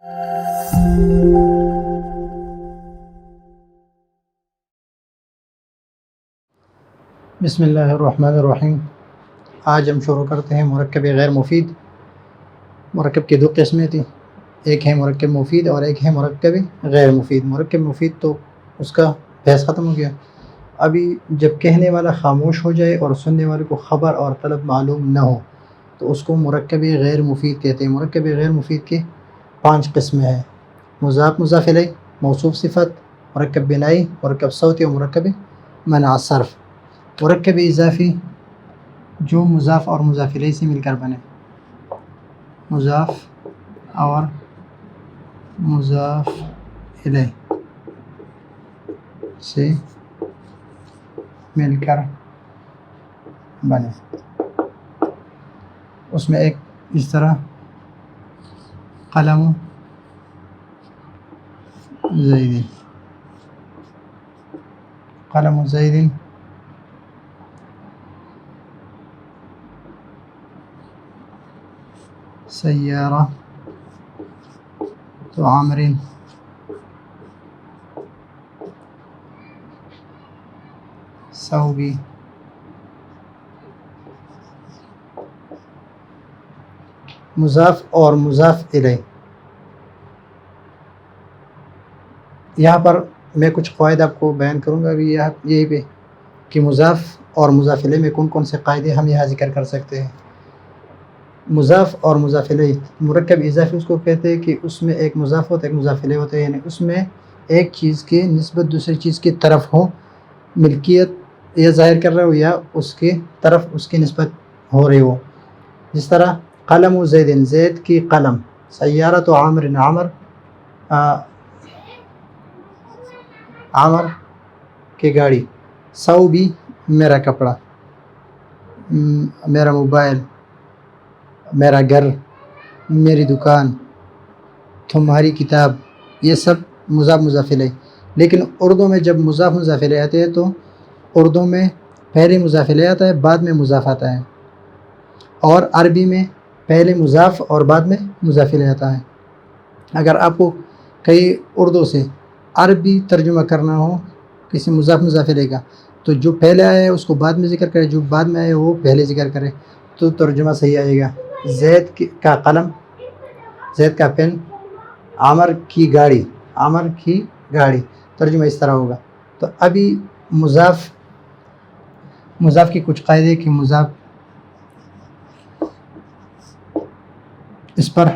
بسم اللہ الرحمن الرحیم۔ آج ہم شروع کرتے ہیں مرکب غیر مفید۔ مرکب کی دو قسمیں تھیں، ایک ہے مرکب مفید اور ایک ہے مرکب غیر مفید۔ مرکب مفید تو اس کا بحث ختم ہو گیا۔ ابھی جب کہنے والا خاموش ہو جائے اور سننے والے کو خبر اور طلب معلوم نہ ہو تو اس کو مرکب غیر مفید کہتے ہیں۔ مرکب غیر مفید کی 5 قسمیں ہیں: مضاف، مضاف الیہ، موصوف صفت، مرکب بنائی، مرکب صوتی اور مرکب منع صرف۔ مرکب اضافی جو مضاف اور مضاف الیہ سے مل کر بنے، مضاف اور مضاف الیہ سے مل کر بنے۔ اس میں ایک اس طرح قلم زید، قلم زید، سیارہ تو عامر، ثوبی، مضاف اور مضاف الیہ۔ یہاں پر میں کچھ قواعد آپ کو بیان کروں گا ابھی یہی پہ کہ مضاف اور مضاف الیہ میں کون کون سے قاعدے ہم یہاں ذکر کر سکتے ہیں۔ مضاف اور مضاف الیہ، مرکب اضافی اس کو کہتے ہیں کہ اس میں ایک مضاف ہوتا ہے ایک مضاف الیہ ہوتا ہے، یعنی اس میں ایک چیز کی نسبت دوسری چیز کی طرف ہو، ملکیت یا ظاہر کر رہے ہو یا اس کی طرف اس کی نسبت ہو رہی ہو۔ جس طرح قلم زید، زید کی قلم، سیارہ تو عامر، عامر کی گاڑی، ثوبی میرا کپڑا، میرا موبائل، میرا گھر، میری دکان، تمہاری کتاب، یہ سب مضاف مضاف الیہ۔ لیکن اردو میں جب مضاف مضاف الیہ آتے ہیں تو اردو میں پہلے مضاف الیہ آتا ہے بعد میں مضاف آتا ہے، اور عربی میں پہلے مضاف اور بعد میں مضاف الیہ آتا ہے۔ اگر آپ کو کہیں اردو سے عربی ترجمہ کرنا ہو کسی مضاف مضاف الیہ کا تو جو پہلے آیا ہے اس کو بعد میں ذکر کرے، جو بعد میں آیا ہے وہ پہلے ذکر کرے تو ترجمہ صحیح آئے گا۔ زید کا قلم، زید کا پین، عامر کی گاڑی، عامر کی گاڑی، ترجمہ اس طرح ہوگا۔ تو ابھی مضاف کی کچھ قاعدے کہ مضاف اس پر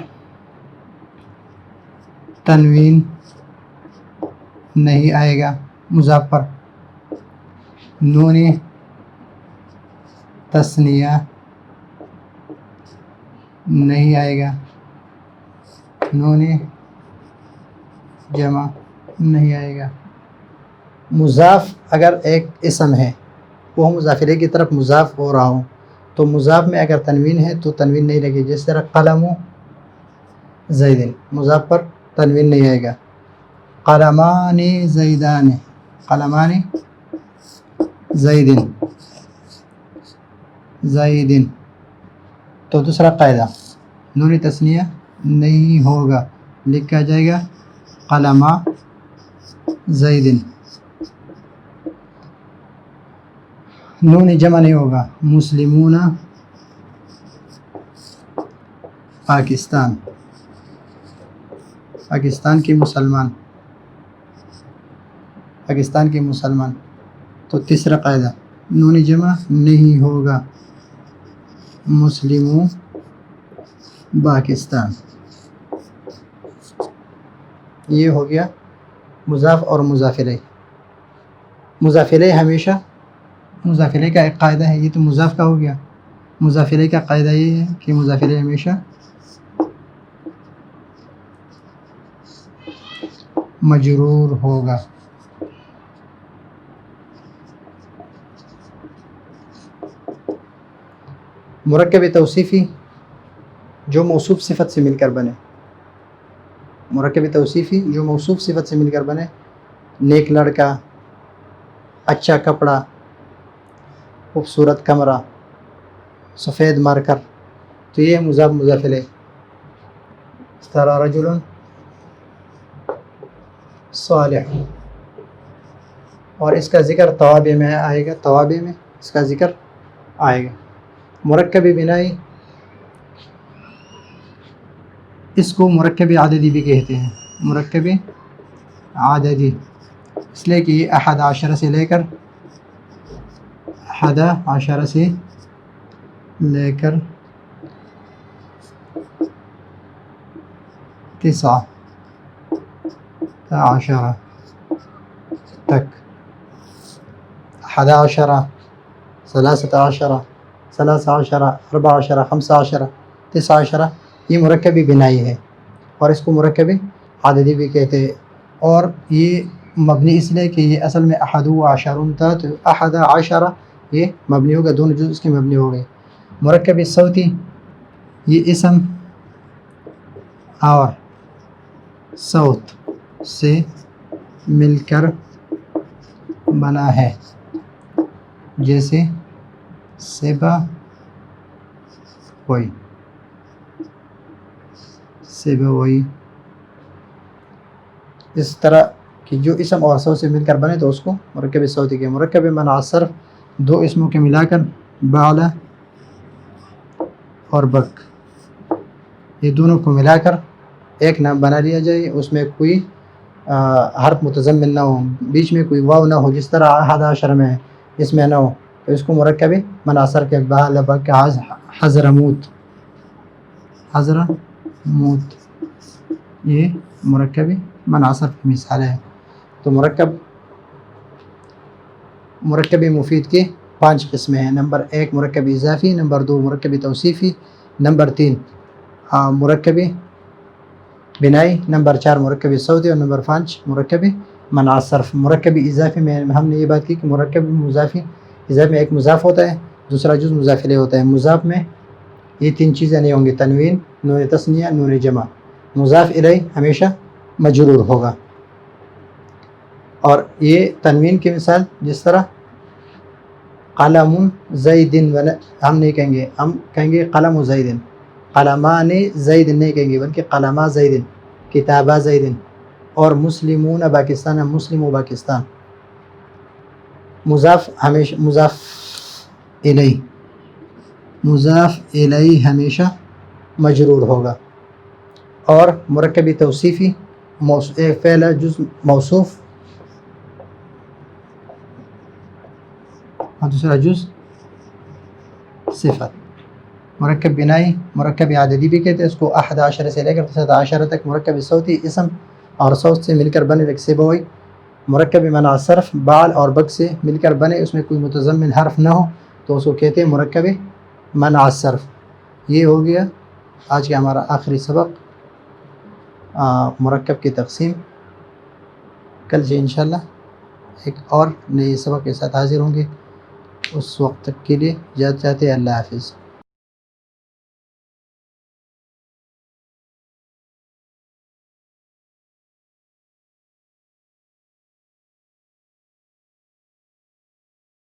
تنوین نہیں آئے گا، مضاف پر نون تثنیہ نہیں آئے گا، نون جمع نہیں آئے گا۔ مضاف اگر ایک اسم ہے وہ مضاف الیہ کی طرف مضاف ہو رہا ہوں تو مضاف میں اگر تنوین ہے تو تنوین نہیں لگے، جس طرح قلم زید، مضاف پر تنوین نہیں آئے گا۔ قلمان زیدان، قلمان زیدن، زیدن۔ تو دوسرا قاعدہ نون تثنیہ نہیں ہوگا، لکھا جائے گا قلما زیدن۔ نون جمع نہیں ہوگا، مسلمون پاکستان، پاکستان کے مسلمان، پاکستان کے مسلمان۔ تو تیسرا قاعدہ نون جمع نہیں ہوگا، مسلموں پاکستان۔ یہ ہو گیا مضاف اور مضاف الیہ۔ مضاف الیہ ہمیشہ، مضاف الیہ کا ایک قاعدہ ہے، یہ تو مضاف کا ہو گیا، مضاف الیہ کا قاعدہ یہ ہے کہ مضاف الیہ ہمیشہ مجرور ہوگا۔ مرکب توصیفی جو موصوف صفت سے مل کر بنے، مرکب توصیفی جو موصوف صفت سے مل کر بنے، نیک لڑکا، اچھا کپڑا، خوبصورت کمرہ، سفید مارکر، تو یہ مضاف مضاف الیہ۔ اس طرح رجل صالح، اور اس کا ذکر توابع میں آئے گا، توابع میں اس کا ذکر آئے گا۔ مرکب بنائی، اس کو مرکب عددی بھی کہتے ہیں، مرکب عددی، اس لیے کہ یہ 11 سے لے کر 11 سے لے کر 19 تک، 11 13 14 15 19 یہ مرکبی بنائی ہے، اور اس کو مرکبی عددی بھی کہتے ہیں۔ اور یہ مبنی اس لیے کہ یہ اصل میں 11 تھا، تو 11 یہ مبنی ہوگا، دونوں جز اس کے مبنی ہو گئے۔ مرکب صوتی، یہ اسم اور صوت سے مل کر بنا ہے، جیسے سبا وئی، سبا وئی، اس طرح کہ جو اسم اور صوت سے مل کر بنے تو اس کو مرکب صوتی کے۔ مرکب منع الصرف، دو اسموں کے ملا کر بعل اور بک، یہ دونوں کو ملا کر ایک نام بنا لیا جائے، اس میں کوئی حرف متضمن نہ ہو، بیچ میں کوئی واو نہ ہو، جس طرح 11 میں ہے، اس میں نہ ہو، تو اس کو مرکب منع الصرف کے بعل بک، حضرموت، حضرموت، یہ مرکب منع الصرف کی مثال ہے۔ تو مرکب مفید کے 5 قسمیں ہیں۔ نمبر 1 مرکب اضافی، نمبر 2 مرکب توصیفی، نمبر 3 مرکب بنائی، نمبر 4 مرکب صوتی، اور نمبر 5 مرکب منع الصرف۔ مرکب اضافی میں ہم نے یہ بات کی کہ مرکب اضافی میں ایک مضاف ہوتا ہے، دوسرا جز مضاف الیہ ہوتا ہے۔ مضاف میں یہ 3 چیزیں نہیں ہوں گی، تنوین، نون تثنیہ، نون جمع۔ مضاف الیہ ہمیشہ مجرور ہوگا، اور یہ تنوین کی مثال جس طرح قلم زید، ہم نہیں کہیں گے، ہم کہیں گے قلم زید، قلمان زید نہیں کہیں گے بلکہ قلما زید، کتابا زید۔ اور مسلمون پاکستان، مسلم و پاکستان، مضاف ہمیشہ مضاف الیہ ہمیشہ مجرور ہوگا۔ اور مرکب توصیفی، ایک فعل جز موصوف اور دوسرا جز صفت۔ مرکب بنائی مرکب عددی بھی کہتے ہیں، اس کو 11 سے لے کر 19 تک۔ مرکب صوتی، اسم اور صوت سے مل کر بنے، ایک سبوئی۔ مرکب منع الصرف، بعل اور بک سے مل کر بنے، اس میں کوئی متضمن حرف نہ ہو تو اس کو کہتے ہیں مرکب منع الصرف۔ یہ ہو گیا آج کا ہمارا آخری سبق، مرکب کی تقسیم۔ کل سے انشاءاللہ ایک اور نئے سبق کے ساتھ حاضر ہوں گے، اس وقت تک کے لیے اجازت چاہتے ہیں۔ اللہ حافظ۔